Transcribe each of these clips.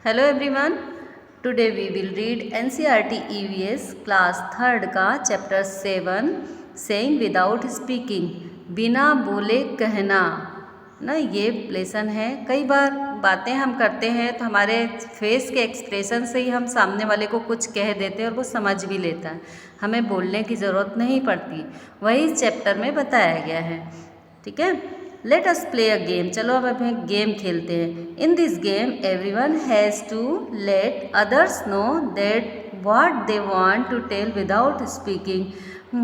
Hello everyone, today we will read NCERT EVS class 3rd का chapter 7 saying without speaking, बिना बोले कहना ना। ये लेसन है। कई बार बातें हम करते हैं तो हमारे फेस के एक्सप्रेशन से ही हम सामने वाले को कुछ कह देते हैं और वो समझ भी लेता है, हमें बोलने की ज़रूरत नहीं पड़ती। वही इस चैप्टर में बताया गया है। ठीक है, let us play a game. चलो अब हमें गेम खेलते हैं। In this game everyone has to let others know that what they want to tell without speaking,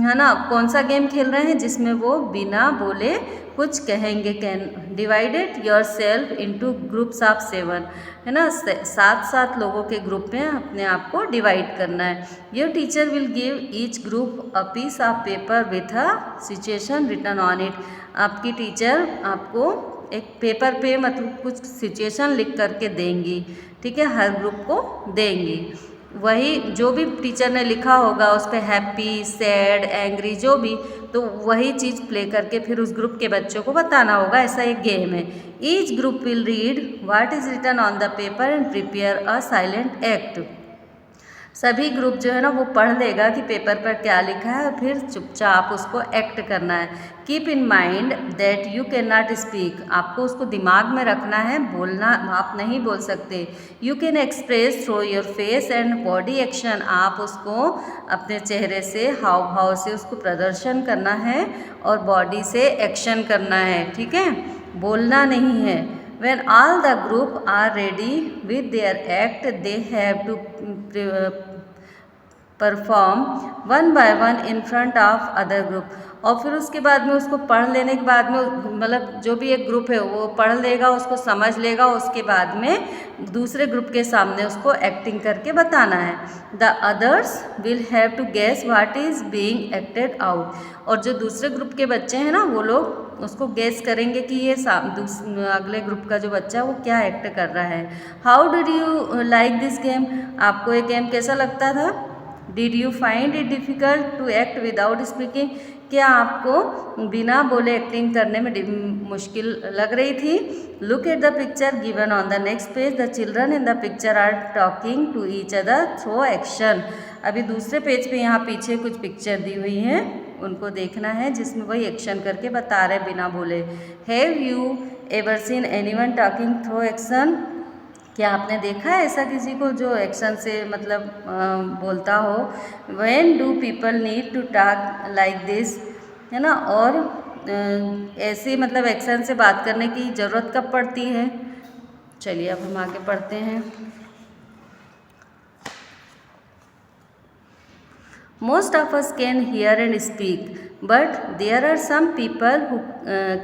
है ना। कौन सा गेम खेल रहे हैं जिसमें वो बिना बोले कुछ कहेंगे। Can divided your self into groups of 7, है ना। 7 लोगों के ग्रुप में अपने आप को डिवाइड करना है। Your teacher will give each group a piece of paper with a situation written on it. आपकी टीचर आपको एक पेपर पे मतलब कुछ सिचुएशन लिख करके देंगी। ठीक है, हर ग्रुप को देंगी। वही जो भी टीचर ने लिखा होगा उस पर हैप्पी, सैड, एंग्री जो भी, तो वही चीज़ प्ले करके फिर उस ग्रुप के बच्चों को बताना होगा। ऐसा एक गेम है। Each group will read what is written on the paper and prepare a silent act. सभी ग्रुप जो है ना वो पढ़ लेगा कि पेपर पर क्या लिखा है और फिर चुपचाप उसको एक्ट करना है। Keep in mind that you can not speak. आपको उसको दिमाग में रखना है, बोलना आप नहीं बोल सकते। You can express through your face and body action. आप उसको अपने चेहरे से, हाव भाव से उसको प्रदर्शन करना है और बॉडी से एक्शन करना है। ठीक है, बोलना नहीं है। When all the group are ready with their act, they have to perform one by one in front of other group. और फिर उसके बाद में उसको पढ़ लेने के बाद में मतलब जो भी एक ग्रुप है वो पढ़ लेगा, उसको समझ लेगा, उसके बाद में दूसरे ग्रुप के सामने उसको एक्टिंग करके बताना है। The others will have to guess what is being acted out. और जो दूसरे ग्रुप के बच्चे हैं ना वो लोग उसको गेस करेंगे कि ये अगले ग्रुप का जो बच्चा है वो क्या एक्ट कर रहा है। How did you like this game? आपको ये गेम कैसा लगता था? Did you find it difficult to act without speaking? क्या आपको बिना बोले एक्टिंग करने में मुश्किल लग रही थी? Look at the picture given on the next page. The children in the picture are talking to each other through action. अभी दूसरे पेज पे यहाँ पीछे कुछ पिक्चर दी हुई हैं, उनको देखना है जिसमें वही एक्शन करके बता रहे बिना बोले। Have you ever seen anyone talking through action? क्या आपने देखा है ऐसा किसी को जो एक्शन से मतलब बोलता हो? When do people need to talk like this, है ना। और ऐसे मतलब एक्शन से बात करने की ज़रूरत कब पड़ती है? चलिए अब हम आगे पढ़ते हैं। Most of us can hear and speak, but there are some people who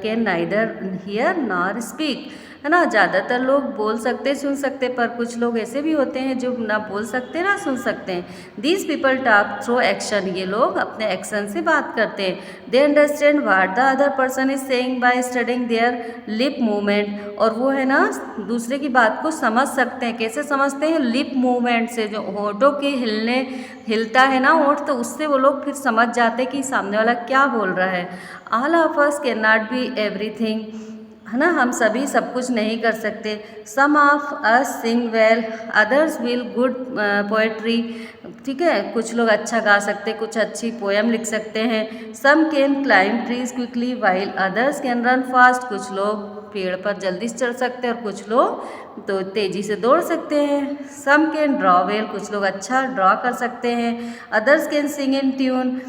can neither hear nor speak, है ना। ज़्यादातर लोग बोल सकते, सुन सकते, पर कुछ लोग ऐसे भी होते हैं जो ना बोल सकते ना सुन सकते हैं। These people talk through action। ये लोग अपने एक्शन से बात करते हैं। They understand what the other person is saying by studying their lip movement। और वो है ना दूसरे की बात को समझ सकते हैं। कैसे समझते हैं? लिप मूवमेंट से, जो होठों के हिलता है ना होठ, तो उससे वो लोग फिर समझ जाते हैं कि सामने वाला क्या बोल रहा है। All of us can not be everything, है ना। हम सभी सब कुछ नहीं कर सकते। Some of us sing well, others will good poetry. ठीक है, कुछ लोग अच्छा गा सकते, कुछ अच्छी पोएम लिख सकते हैं। Some can climb trees quickly while others can run fast. कुछ लोग पेड़ पर जल्दी से चढ़ सकते हैं और कुछ लोग तो तेज़ी से दौड़ सकते हैं। सम कैन ड्रॉ वेल, कुछ लोग अच्छा ड्रॉ कर सकते हैं। Others can sing in tune,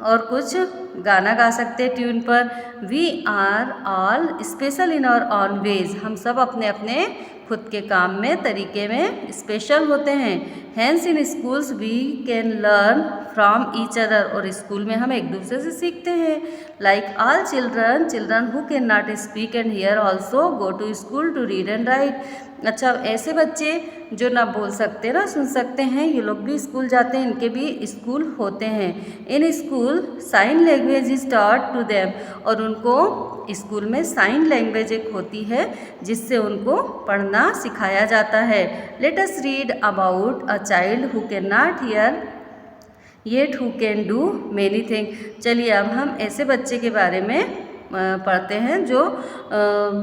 और कुछ गाना गा सकते हैं ट्यून पर। We are all special in our own ways. हम सब अपने अपने खुद के काम में, तरीके में स्पेशल होते हैं। Hence in schools we can learn from each other. और स्कूल में हम एक दूसरे से सीखते हैं। Like all children who can not speak and hear also go to school to read and write. अच्छा, ऐसे बच्चे जो ना बोल सकते ना सुन सकते हैं, ये लोग भी स्कूल जाते हैं, इनके भी स्कूल होते हैं। In school sign language is taught to them. और उनको स्कूल में साइन लैंग्वेज एक होती है जिससे उनको पढ़ना सिखाया जाता है। Let us read about a child who can not here yet who can do many thing. चलिए अब हम ऐसे बच्चे के बारे में पढ़ते हैं जो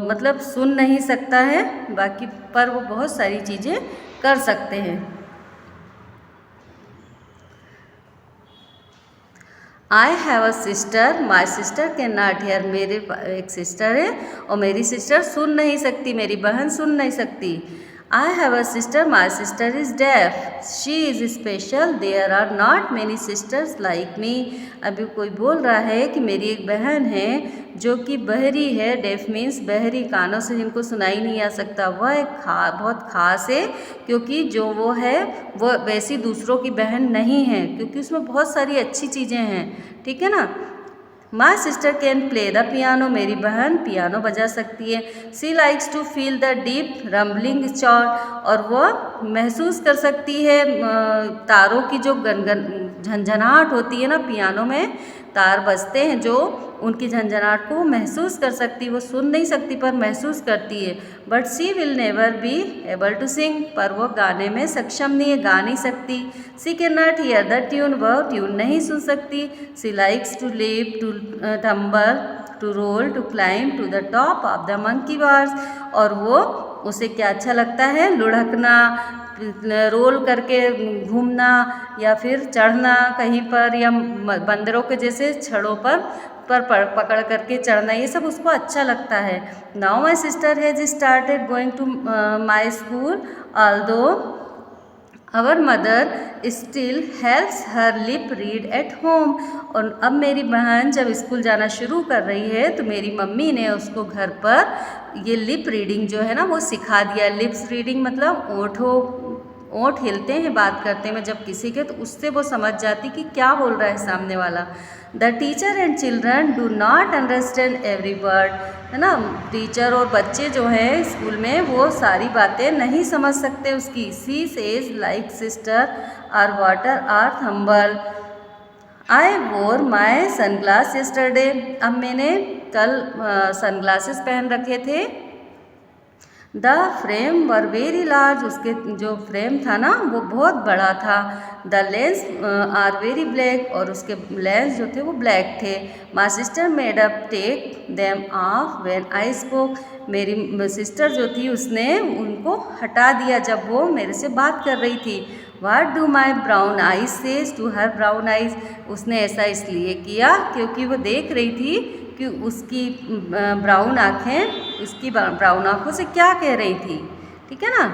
मतलब सुन नहीं सकता है, बाकी पर वो बहुत सारी चीज़ें कर सकते हैं। आई have a sister, my sister can not here. मेरे एक सिस्टर है और मेरी सिस्टर सुन नहीं सकती, मेरी बहन सुन नहीं सकती। I have a sister, my sister is deaf, she is special, there are not many sisters like me. अभी कोई बोल रहा है कि मेरी एक बहन है जो कि बहरी है, डेफ मीन्स बहरी, कानों से जिनको सुनाई नहीं आ सकता। वह एक बहुत ख़ास है, क्योंकि जो वो है वो वैसी दूसरों की बहन नहीं है, क्योंकि उसमें बहुत सारी अच्छी चीज़ें हैं, ठीक है ना। My sister can play the piano, मेरी बहन पियानो बजा सकती है। She likes to feel the deep rumbling chord, और वह महसूस कर सकती है तारों की जो गनगन झंझनाहट होती है ना, पियानो में तार बजते हैं जो, उनकी झंझनाहट को महसूस कर सकती है। वो सुन नहीं सकती पर महसूस करती है। But she will never be able to sing, पर वो गाने में सक्षम नहीं है, गा नहीं सकती। She can not hear the tune, वह ट्यून नहीं सुन सकती। She likes to live, to tumble, to roll, to climb to the top of the monkey bars, और वो उसे क्या अच्छा लगता है, लुढ़कना, रोल करके घूमना, या फिर चढ़ना कहीं पर, या बंदरों के जैसे छड़ों पर पकड़ करके चढ़ना, ये सब उसको अच्छा लगता है। Now my sister has started going to my school although our mother still helps her lip read at home, और अब मेरी बहन जब स्कूल जाना शुरू कर रही है तो मेरी मम्मी ने उसको घर पर ये लिप रीडिंग जो है ना वो सिखा दिया। लिप्स रीडिंग मतलब ओंठ हिलते हैं बात करते में जब किसी के, तो उससे वो समझ जाती कि क्या बोल रहा है सामने वाला। The teacher and children do not understand every word, है ना। टीचर और बच्चे जो हैं स्कूल में वो सारी बातें नहीं समझ सकते उसकी। She says like sister are water are humble, I wore my sunglass yesterday, अब मैंने कल सनग्लासेस पहन रखे थे। The frame were very large, उसके जो फ्रेम था ना वो बहुत बड़ा था। The lens are very black, और उसके लेंस जो थे वो ब्लैक थे। My sister made up take them off when I spoke, मेरी सिस्टर जो थी उसने उनको हटा दिया जब वो मेरे से बात कर रही थी। What do my brown eyes says to her brown eyes, उसने ऐसा इसलिए किया क्योंकि वो देख रही थी कि उसकी ब्राउन आँखें उसकी ब्राउन आँखों से क्या कह रही थी, ठीक है ना।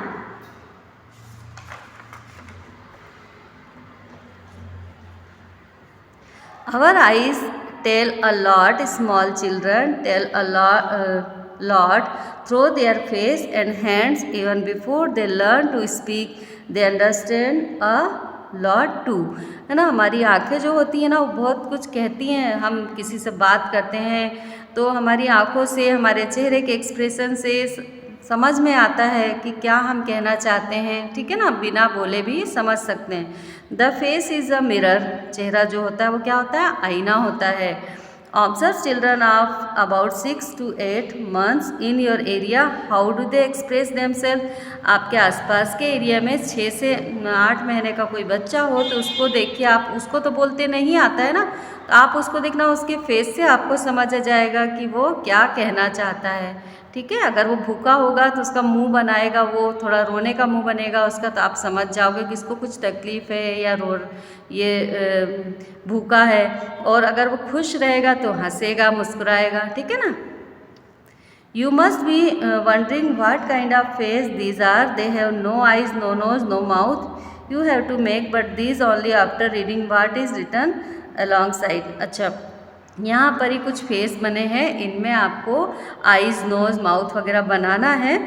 Our eyes tell a lot, small children tell a lot through their face and hands, even before they learn to speak they understand a lot too, है ना। हमारी आँखें जो होती हैं ना वो बहुत कुछ कहती हैं। हम किसी से बात करते हैं तो हमारी आँखों से, हमारे चेहरे के एक्सप्रेशन से समझ में आता है कि क्या हम कहना चाहते हैं, ठीक है ना। बिना बोले भी समझ सकते हैं। The face is a mirror, चेहरा जो होता है वो क्या होता है, आईना होता है। Observe children of about 6 to 8 months in your area, how do they express themself, आपके आसपास के एरिया में 6 से 8 महीने का कोई बच्चा हो तो उसको देखिए, आप उसको तो बोलते नहीं आता है ना, तो आप उसको देखना, उसके फेस से आपको समझ आ जाएगा कि वो क्या कहना चाहता है, ठीक है। अगर वो भूखा होगा तो उसका मुंह बनाएगा, वो थोड़ा रोने का मुंह बनेगा उसका, तो आप समझ जाओगे कि इसको कुछ तकलीफ़ है या ये भूखा है। और अगर वो खुश रहेगा तो हंसेगा, मुस्कुराएगा, ठीक है ना। You must be wondering what kind of face these are, they have no eyes, no nose, no mouth, you have to make but these only after reading what is written alongside. अच्छा, यहाँ पर ही कुछ face बने हैं, इनमें आपको eyes, nose, mouth वगैरह बनाना है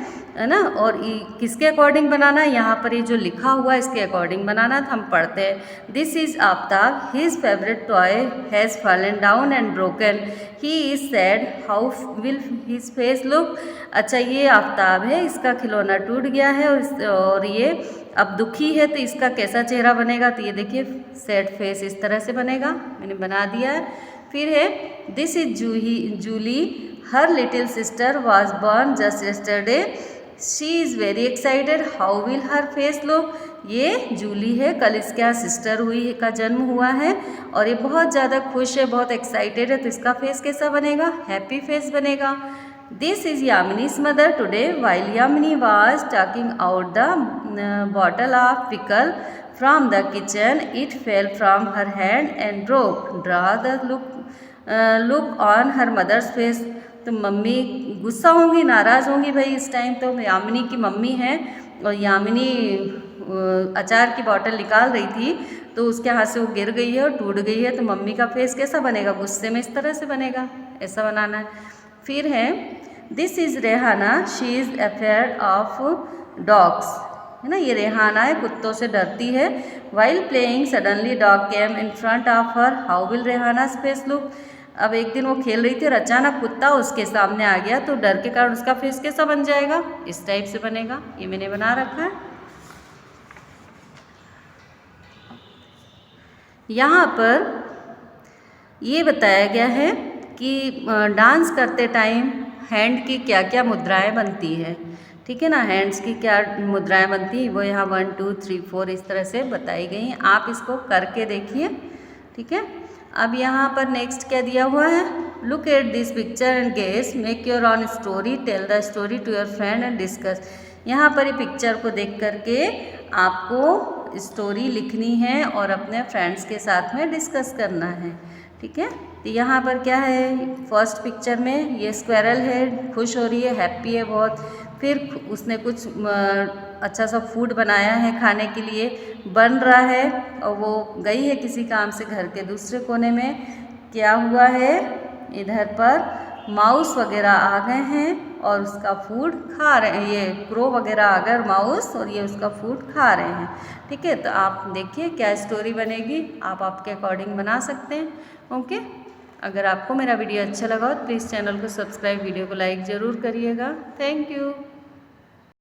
ना। और किसके अकॉर्डिंग बनाना है, यहाँ पर ये जो लिखा हुआ है इसके अकॉर्डिंग बनाना है। तो हम पढ़ते हैं। This is Aftab, his favourite toy has fallen down and broken, he is sad, how will his face look. अच्छा, ये आफ्ताब है, इसका खिलौना टूट गया है और ये अब दुखी है, तो इसका कैसा चेहरा बनेगा, तो ये देखिए सैड फेस इस तरह से बनेगा, मैंने बना दिया है। फिर है this is Julie, her little sister was born just yesterday, she is very excited, how will her face look. ये जूली है, कल इसके यहाँ सिस्टर हुई का जन्म हुआ है और ये बहुत ज़्यादा खुश है, बहुत एक्साइटेड है, तो इसका फेस कैसा बनेगा? हैप्पी फेस बनेगा। This is Yamini's mother today while Yamini was talking out the bottle of pickle from the kitchen, it fell from her hand and broke. Draw the look on her mother's face. तो mummy गुस्सा होंगी, नाराज़ होंगी भाई इस time. तो यामिनी की mummy है और यामिनी अचार की बोतल निकाल रही थी तो उसके हाथ से वो गिर गई है और टूट गई है। तो मम्मी का फेस कैसा बनेगा? गुस्से में इस तरह से बनेगा, ऐसा बनाना है। फिर है this is Rehana, she is afraid of dogs, है ना, ये रेहाना है, कुत्तों से डरती है। While playing suddenly dog came in front of her, how will Rehana face look. अब एक दिन वो खेल रही थी और अचानक कुत्ता उसके सामने आ गया तो डर के कारण उसका फेस कैसा बन जाएगा? इस टाइप से बनेगा। ये मैंने बना रखा है। यहाँ पर ये बताया गया है कि डांस करते टाइम हैंड की क्या क्या मुद्राएं बनती है। ठीक है ना, हैंड्स की क्या मुद्राएं बनती है वो यहाँ 1 2 3 4 इस तरह से बताई गई हैं। आप इसको करके देखिए। ठीक है, अब यहाँ पर नेक्स्ट क्या दिया हुआ है? Look at this picture and guess, make your own story, tell the story to your friend and discuss. यहाँ पर ये पिक्चर को देख करके आपको स्टोरी लिखनी है और अपने फ्रेंड्स के साथ में डिस्कस करना है। ठीक है, तो यहाँ पर क्या है? फर्स्ट पिक्चर में ये स्क्वेरल है, खुश हो रही है, हैप्पी है बहुत। फिर उसने कुछ अच्छा सा फूड बनाया है खाने के लिए, बन रहा है और वो गई है किसी काम से घर के दूसरे कोने में। क्या हुआ है? इधर पर माउस वगैरह आ गए हैं और उसका फूड खा रहे हैं। ये क्रो वगैरह आ गए माउस और ये उसका फूड खा रहे हैं। ठीक है, तो आप देखिए क्या स्टोरी बनेगी, आप आपके अकॉर्डिंग बना सकते हैं। ओके, अगर आपको मेरा वीडियो अच्छा लगा हो तो प्लीज़ चैनल को सब्सक्राइब, वीडियो को लाइक ज़रूर करिएगा। Thank you.